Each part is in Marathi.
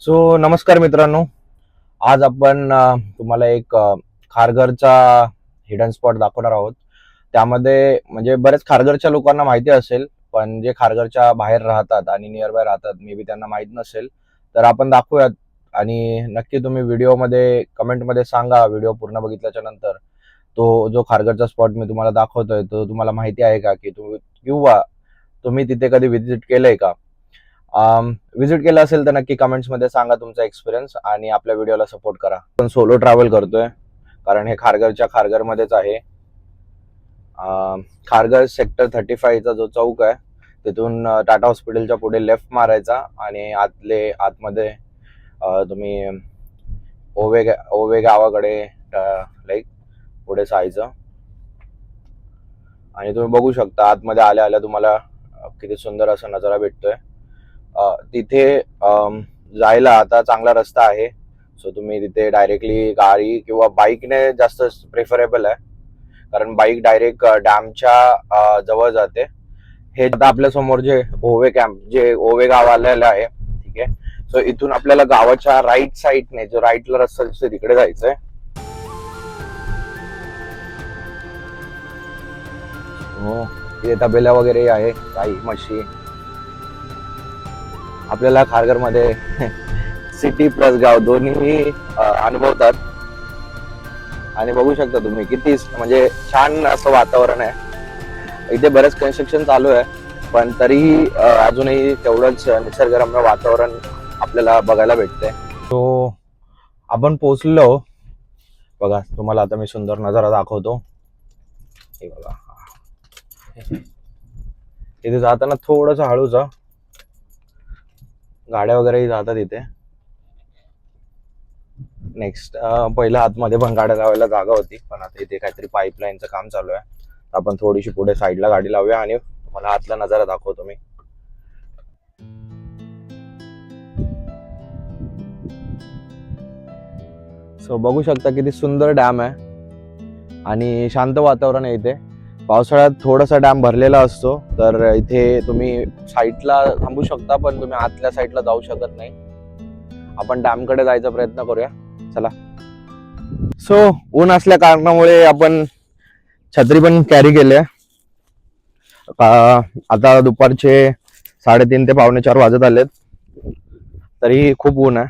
नमस्कार मित्रांनो. आज आपण तुम्हाला एक खारघरचा हिडन स्पॉट दाखवणार आहोत. त्यामध्ये म्हणजे बरेच खारघरच्या लोकांना माहिती असेल, पण जे खारघरच्या बाहेर राहतात आणि नियर बाय राहतात, मे बी त्यांना माहीत नसेल. तर आपण दाखवूयात आणि नक्की तुम्ही व्हिडिओमध्ये कमेंटमध्ये सांगा, व्हिडिओ पूर्ण बघितल्याच्या नंतर, तो जो खारघरचा स्पॉट मी तुम्हाला दाखवतोय तो तुम्हाला माहिती आहे का, की किंवा तुम्ही तिथे कधी व्हिजिट केलंय का? व्हिजिट केलं असेल तर नक्की कमेंट्समध्ये सांगा तुमचा एक्सपिरियन्स आणि आपल्या व्हिडिओला सपोर्ट करा. आपण सोलो ट्रॅव्हल करतोय कारण हे खारघरमध्येच आहे. खारघर सेक्टर 35चा जो चौक आहे तिथून टाटा हॉस्पिटलच्या पुढे लेफ्ट मारायचा आणि आतमध्ये तुम्ही ओवे गावाकडे लाईक पुढे जायचं आणि तुम्ही बघू शकता आतमध्ये आल्या आल्या तुम्हाला किती सुंदर असा नजारा भेटतोय. तिथे जायला आता चांगला रस्ता आहे. सो तुम्ही तिथे डायरेक्टली गाडी किंवा बाईकने जास्त प्रेफरेबल आहे, कारण बाईक डायरेक्ट डॅमच्या जवळ जाते. हे आता आपल्या समोर जे ओवे गाव आलेलं आहे, ठीक आहे. सो इथून आपल्याला गावाच्या राईट साईडने जो राईटला रस्ता दिसतोय तिकडे जायचंय. हो, इथे तबेला वगैरे आहे, गाई म्हशी. आपल्याला खारघरमध्ये सिटी प्लस गाव दोन्ही अनुभवतात आणि बघू शकता तुम्ही किती म्हणजे छान असं वातावरण आहे. इथे बरेच कन्स्ट्रक्शन चालू आहे, पण तरीही अजूनही तेवढंच निसर्गरम्य वातावरण आपल्याला बघायला भेटतंय. तो आपण पोहोचलो बघा. तुम्हाला आता मी सुंदर नजारा दाखवतो. हे बघा, इथे जाताना थोडस हळू जा, गाड्या वगैरेही जातात इथे. नेक्स्ट पहिल्या आतमध्ये पण गाड्या लावायला जागा होती, पण आता इथे काहीतरी पाईपलाईनचं काम चालू आहे. आपण थोडीशी पुढे साईडला गाडी लावूया आणि मला आतला नजारा दाखवतो मी. सो बघू शकता किती सुंदर डॅम आहे आणि शांत वातावरण आहे इथे. पावसाळ्यात थोडासा डॅम भरलेला असतो, तर इथे तुम्ही साईडला थांबू शकता, पण तुम्ही आतल्या साईडला जाऊ शकत नाही. आपण डॅमकडे जायचा प्रयत्न करूया, चला. सो ऊन असल्या कारणामुळे आपण छत्री पण कॅरी केले. आता दुपारचे 3:30 ते 3:45 वाजत आलेत, तरी खूप ऊन आहे.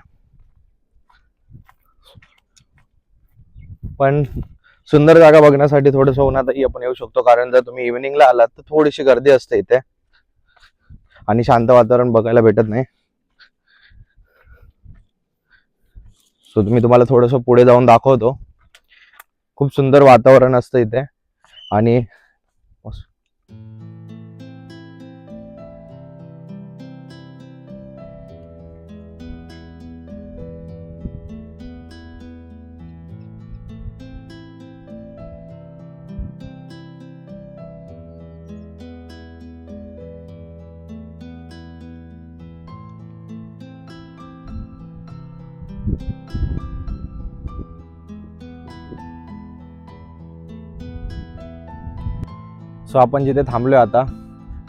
पण सुंदर जागा बघण्यासाठी थोडंसं उन्हातही आपण येऊ शकतो, कारण जर तुम्ही इव्हिनिंगला आलात तर थोडीशी गर्दी असते इथे आणि शांत वातावरण बघायला भेटत नाही. सो तुम्हाला थोडंसं पुढे जाऊन दाखवतो. खूप सुंदर वातावरण असतं इथे आणि सो आपण जिथे थांबलोय आता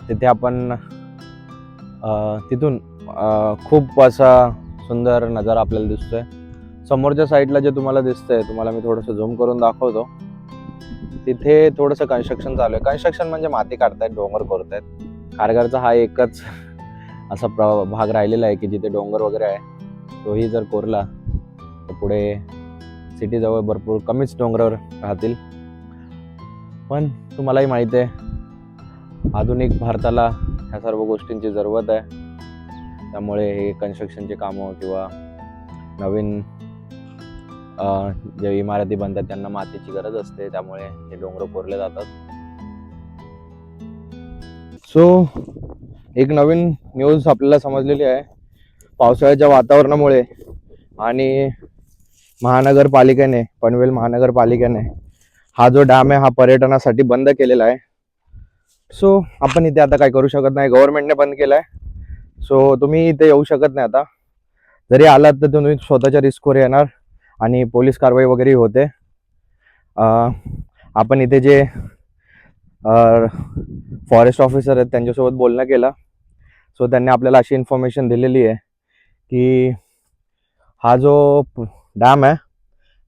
तिथे आपण तिथून खूप असा सुंदर नजारा आपल्याला दिसतोय. समोरच्या साईडला जे तुम्हाला दिसतंय, तुम्हाला मी थोडंसं झूम करून दाखवतो. तिथे थोडंसं कन्स्ट्रक्शन चालू आहे. कन्स्ट्रक्शन म्हणजे माती काढतायत, डोंगर कोरतायत. खारघरचा हा एकच असा भाग राहिलेला आहे की जिथे डोंगर वगैरे आहे. तोही जर कोरला तर पुढे सिटीजवळ भरपूर कमीच डोंगरावर राहतील. पण तुम्हालाही माहिती आहे, आधुनिक भारताला ह्या सर्व गोष्टींची जरूरत आहे. त्यामुळे हे कन्स्ट्रक्शनचे कामं किंवा नवीन जे इमारती बनतात त्यांना मातीची गरज असते, त्यामुळे हे डोंगर कोरले जातात. सो एक नवीन न्यूज आपल्याला समजलेली आहे. पावसाळ्याच्या वातावरणामुळे आणि पनवेल महानगरपालिकेने हा जो डॅम आहे हा पर्यटनासाठी बंद केलेला आहे. सो आपण इथे आता काय करू शकत नाही, गव्हर्नमेंटने बंद केलाय. सो तुम्ही इथे येऊ शकत नाही. आता जरी आलात तर तुम्ही स्वतःच्या रिस्कवर येणार आणि पोलीस कारवाई वगैरे होते. आपण इथे जे फॉरेस्ट ऑफिसर आहेत त्यांच्यासोबत बोलणं केलं. सो त्यांनी आपल्याला अशी इन्फॉर्मेशन दिलेली आहे की हा जो डॅम आहे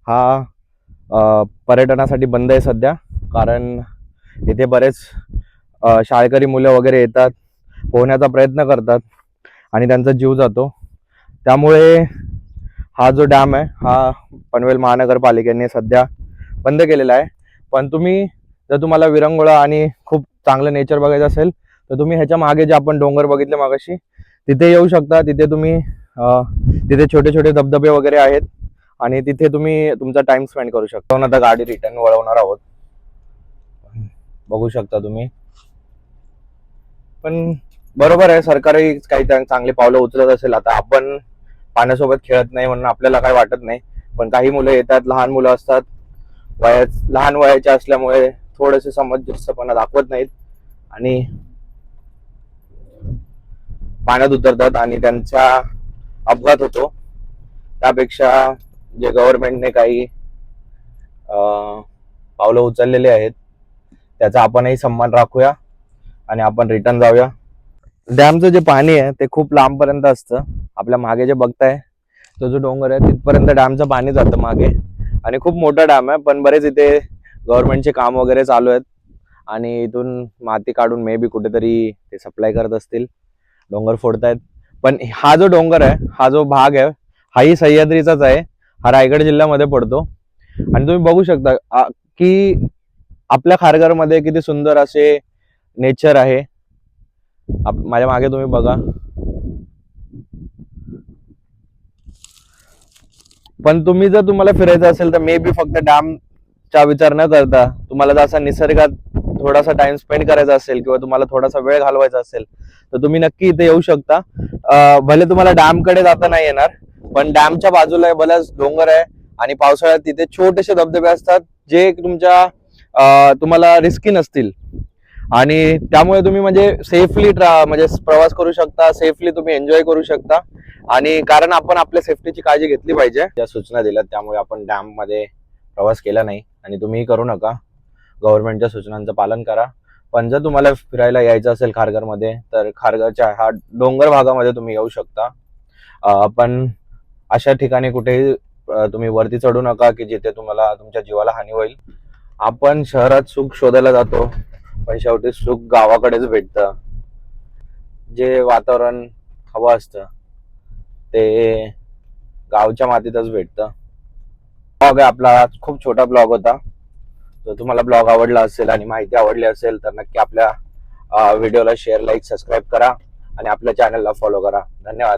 हा पर्यटनासाठी बंद आहे सध्या, कारण इथे बरेच शाळकरी मुलं वगैरे येतात, पोहण्याचा प्रयत्न करतात आणि त्यांचा जीव जातो. त्यामुळे हा जो डॅम आहे हा पनवेल महानगरपालिकेने सध्या बंद केलेला आहे. पण जर तुम्हाला विरंगुळा आणि खूप चांगलं नेचर बघायचं असेल तर तुम्ही ह्याच्या मागे जे आपण डोंगर बघितले मागाशी तिथे येऊ शकता. तिथे तिथे छोटे छोटे धबधबे वगैरे आहेत आणि तिथे तुम्ही तुमचा टाइम स्पेंड करू शकता. आता गाडी रिटर्न वळवणार आहोत, बघू शकता तुम्ही. पण बरोबर आहे, सरकारही काही चांगले पावलं उचलत असेल. आता आपण पाण्यासोबत खेळत नाही म्हणून आपल्याला काही वाटत नाही, पण काही मुलं येतात, लहान मुलं असतात, लहान वयाचे असल्यामुळे थोडेसे समंजसपणा दाखवत नाहीत आणि पाण्यात उतरतात आणि त्यांचा अपघात होतो. त्यापेक्षा जे गव्हर्नमेंटने काही पावलं उचललेले आहेत त्याचा आपणही सन्मान राखूया आणि आपण रिटर्न जाऊया. डॅमचं जे पाणी आहे ते खूप लांबपर्यंत असतं. आपल्या मागे जे बघताय तो जो डोंगर आहे तिथपर्यंत डॅमचं पाणी जातं मागे, आणि खूप मोठा डॅम आहे. पण बरेच इथे गव्हर्नमेंटचे काम वगैरे चालू आहेत आणि इथून माती काढून मे बी कुठेतरी ते सप्लाय करत असतील, डोंगर फोडतायत. पण हा जो डोंगर आहे, हा जो भाग आहे, हाही सह्याद्रीचाच आहे. हा रायगड जिल्ह्यामध्ये पडतो आणि तुम्ही बघू शकता की आपल्या खारघरमध्ये किती सुंदर असे नेचर आहे. माझ्या मागे तुम्ही बघा. पण तुम्हाला फिरायचं असेल तर मे बी फक्त डॅमचा विचार न करता तुम्हाला जर असा निसर्गात थोडासा टाइम स्पेंड करायचा असेल किंवा तुम्हाला थोडासा वेळ घालवायचा असेल तर तुम्ही नक्की इथे येऊ शकता. भले तुम्हाला डॅम कडे जाता नाही येणार, पण डॅमच्या बाजूला बरेच डोंगर आहे आणि पावसाळ्यात तिथे छोटेसे धबधबे असतात जे तुम्हाला रिस्की नसतील आणि त्यामुळे तुम्ही म्हणजे सेफली म्हणजे प्रवास करू शकता, सेफली तुम्ही एन्जॉय करू शकता. आणि कारण आपण आपल्या सेफ्टीची काळजी घेतली पाहिजे. त्या सूचना दिल्यात त्यामुळे आपण डॅम मध्ये प्रवास केला नाही आणि तुम्हीही करू नका. गव्हर्नमेंटच्या सूचनांचं पालन करा. पण जर तुम्हाला फिरायला यायचं असेल खारघरमध्ये तर खारघरच्या हा डोंगर भागामध्ये तुम्ही येऊ शकता. पण अशा ठिकाणी कुठेही तुम्ही वरती चढू नका की जिथे तुम्हाला तुमच्या जीवाला हानी होईल. आपण शहरात सुख शोधायला जातो पण शेवटी सुख गावाकडेच भेटतं. जे वातावरण हवं असतं ते गावच्या मातीतच भेटतं. ब्लॉग आहे आपला, खूप छोटा ब्लॉग होता. जर तुम्हाला ब्लॉग आवडला असेल आणि माहिती आवडली असेल तर नक्की आपल्या व्हिडिओला शेअर, लाईक, सबस्क्राईब करा आणि आपल्या चॅनलला फॉलो करा. धन्यवाद.